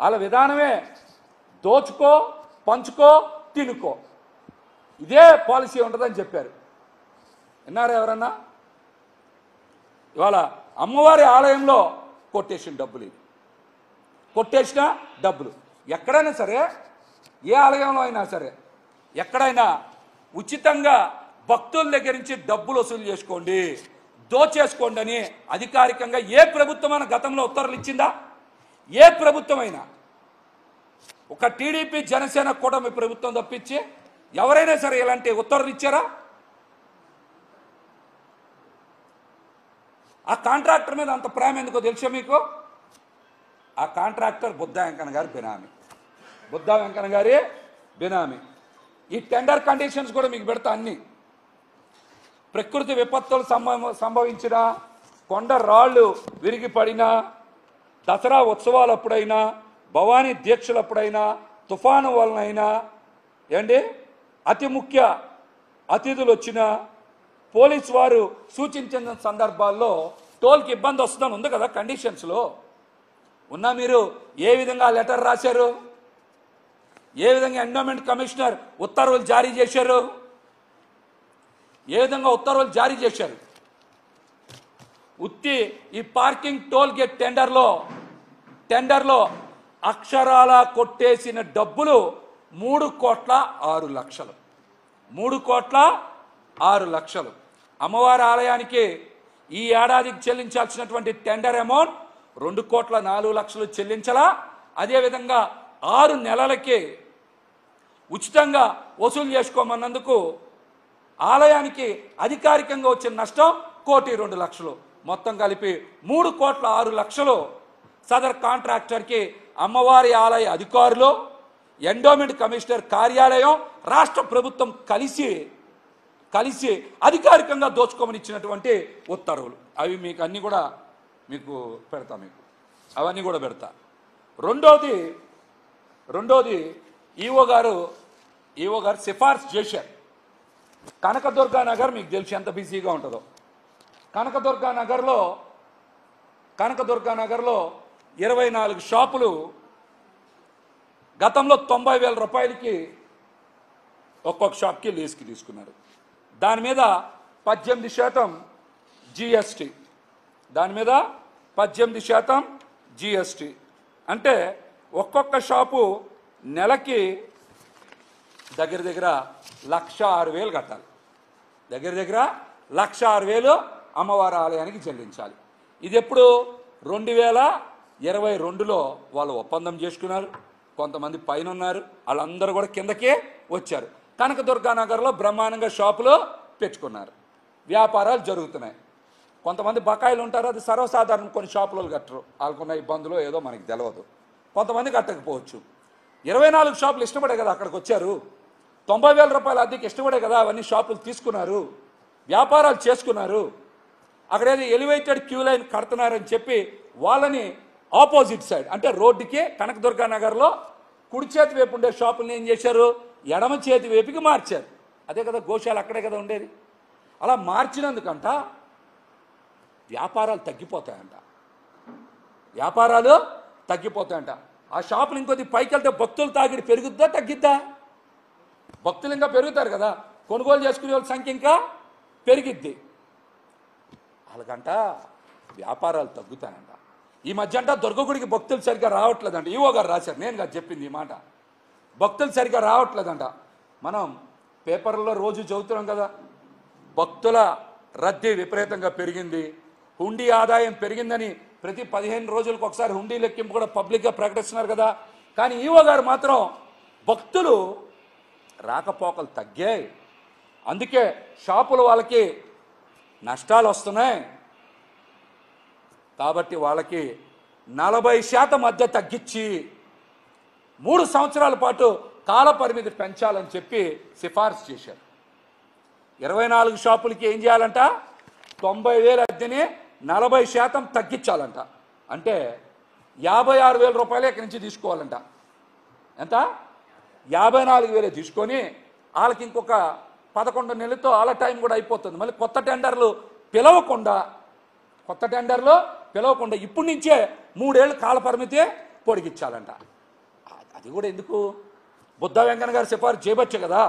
వాళ్ళ విధానమే దోచుకో, పంచుకో, తినుకో, ఇదే పాలసీ ఉంటుందని చెప్పారు. విన్నారా ఎవరన్నా? ఇవాళ అమ్మవారి ఆలయంలో కొట్టేసిన డబ్బులు, ఇది కొట్టేసిన డబ్బులు. ఎక్కడైనా సరే, ఏ ఆలయంలో అయినా సరే, ఎక్కడైనా ఉచితంగా భక్తుల దగ్గర నుంచి డబ్బులు వసూలు చేసుకోండి, దోచేసుకోండి అని అధికారికంగా ఏ ప్రభుత్వమైనా గతంలో ఉత్తర్వులు ఇచ్చిందా? ఏ ప్రభుత్వమైనా? ఒక టీడీపీ జనసేన కూటమి ప్రభుత్వం తప్పించి ఎవరైనా సరే ఇలాంటి ఉత్తర్వులు ఇచ్చారా? ఆ కాంట్రాక్టర్ మీద అంత ప్రేమ ఎందుకో తెలుసా మీకు? ఆ కాంట్రాక్టర్ బుద్ధా వెంకన్న గారి బినామీ. బుద్ధా వెంకన్న గారి బినామీ. ఈ టెండర్ కండిషన్స్ కూడా మీకు పెడతా. అన్ని ప్రకృతి విపత్తులు సంభవించిన, కొండ రాళ్ళు విరిగి పడినా, దసరా ఉత్సవాలప్పుడైనా, భవానీ దీక్షలప్పుడైనా, తుఫాను వలనైనా, ఏంటి అతి ముఖ్య అతిథులు వచ్చిన, పోలీసు వారు సూచించిన సందర్భాల్లో టోల్కి ఇబ్బంది వస్తుందని ఉంది కదా కండిషన్స్లో. ఉన్నా మీరు ఏ విధంగా లెటర్ రాశారు? ఏ విధంగా ఎండోమెంట్ కమిషనర్ ఉత్తర్వులు జారీ చేశారు? ఏ విధంగా ఉత్తర్వులు జారీ చేశారు? ఉత్తి ఈ పార్కింగ్ టోల్ గేట్ టెండర్లో అక్షరాల కొట్టేసిన డబ్బులు 3,06,00,000. 3,06,00,000. అమ్మవారి ఆలయానికి ఈ ఏడాదికి చెల్లించాల్సినటువంటి టెండర్ అమౌంట్ 2,04,00,000 చెల్లించాలా? అదేవిధంగా 6 నెలలకి ఉచితంగా వసూలు చేసుకోమన్నందుకు ఆలయానికి అధికారికంగా వచ్చిన నష్టం 1,02,00,000. మొత్తం కలిపి 3,06,00,000 సదర్ కాంట్రాక్టర్కి అమ్మవారి ఆలయ అధికారులు, ఎండోమెంట్ కమిషనర్ కార్యాలయం, రాష్ట్ర ప్రభుత్వం కలిసి అధికారికంగా దోచుకోమని ఇచ్చినటువంటి ఉత్తర్వులు. అవి మీకు అన్నీ కూడా మీకు పెడతా, అవన్నీ కూడా పెడతా. రెండోది ఈవో గారు సిఫార్సు చేశారు. కనకదుర్గా నగర్ మీకు తెలిసి ఎంత బిజీగా ఉంటుందో. కనకదుర్గా నగర్లో 24 షాపులు గతంలో 90,000 రూపాయలకి ఒక్కొక్క షాప్కి లీజ్కి తీసుకున్నారు. దాని మీద 18% జిఎస్టీ. అంటే ఒక్కొక్క షాపు నెలకి దగ్గర 1,06,000 కట్టాలి. దగ్గర 1,06,000 అమ్మవారి ఆలయానికి చెల్లించాలి. ఇది ఎప్పుడు 2022లో వాళ్ళు ఒప్పందం చేసుకున్నారు. కొంతమంది పైన ఉన్నారు, వాళ్ళందరూ కూడా కిందకే వచ్చారు. కనకదుర్గా నగర్లో బ్రహ్మాండంగా షాపులు పెట్టుకున్నారు, వ్యాపారాలు జరుగుతున్నాయి. కొంతమంది బకాయిలు ఉంటారు, అది సర్వసాధారణం. కొన్ని షాపులు కట్టరు, వాళ్ళకున్న ఇబ్బందులు ఏదో మనకి తెలియదు. కొంతమంది కట్టకపోవచ్చు. 24 షాపులు ఇష్టపడే కదా అక్కడికి వచ్చారు. 90,000 రూపాయల అద్దెకి ఇష్టపడే కదా అవన్నీ షాపులు తీసుకున్నారు, వ్యాపారాలు చేసుకున్నారు. అక్కడేదో ఎలివేటెడ్ క్యూ లైన్ కడుతున్నారని చెప్పి వాళ్ళని ఆపోజిట్ సైడ్ అంటే రోడ్డుకి కనకదుర్గా నగర్లో కుడి చేతి వైపు ఉండే షాపులను ఏం చేశారు? ఎడమ చేతి వైపుకి మార్చారు. అదే కదా గోశాల, అక్కడే కదా ఉండేది. అలా మార్చినందుకంట వ్యాపారాలు తగ్గిపోతాయంట. ఆ షాపులు ఇంకొద్ది పైకి వెళ్తే భక్తులు తాగిడి పెరుగుద్దా తగ్గిద్దా? భక్తులు ఇంకా పెరుగుతారు కదా, కొనుగోలు చేసుకునే వాళ్ళ సంఖ్య ఇంకా పెరిగిద్ది. వాళ్ళకంట వ్యాపారాలు తగ్గుతాయంట. ఈ మధ్య అంట దుర్గగుడికి భక్తులు సరిగ్గా రావట్లేదంట. ఈవో గారు రాశారు, నేను కాదు చెప్పింది ఈ మాట. భక్తులు సరిగ్గా రావట్లేదంట. మనం పేపర్లో రోజు చదువుతున్నాం కదా, భక్తుల రద్దీ విపరీతంగా పెరిగింది, హుండీ ఆదాయం పెరిగిందని ప్రతి 15 రోజులకు ఒకసారి హుండీ లెక్కింపు కూడా పబ్లిక్గా ప్రకటిస్తున్నారు కదా. కానీ ఈవో గారు మాత్రం భక్తులు రాకపోకలు తగ్గాయి, అందుకే షాపులు వాళ్ళకి నష్టాలు వస్తున్నాయి, కాబట్టి వాళ్ళకి 40% మధ్య తగ్గించి 3 సంవత్సరాల పాటు కాల పరిమితి పెంచాలని చెప్పి సిఫార్సు చేశారు. 24 షాపులకి ఏం చేయాలంట? 90,000 అద్దెని 40% తగ్గించాలంట. అంటే 56,000 రూపాయలు ఇక్కడి నుంచి తీసుకోవాలంట. ఎంత? 54,000 తీసుకొని వాళ్ళకి ఇంకొక 11 నెలలతో వాళ్ళ టైం కూడా అయిపోతుంది. మళ్ళీ కొత్త టెండర్లు పిలవకుండా ఇప్పటి నుంచే 3 ఏళ్ళు కాల పరిమితి పొడిగించాలంట. అది కూడా ఎందుకు బుద్ధా వెంకన్న గారు సిఫారసు చేయవచ్చు కదా.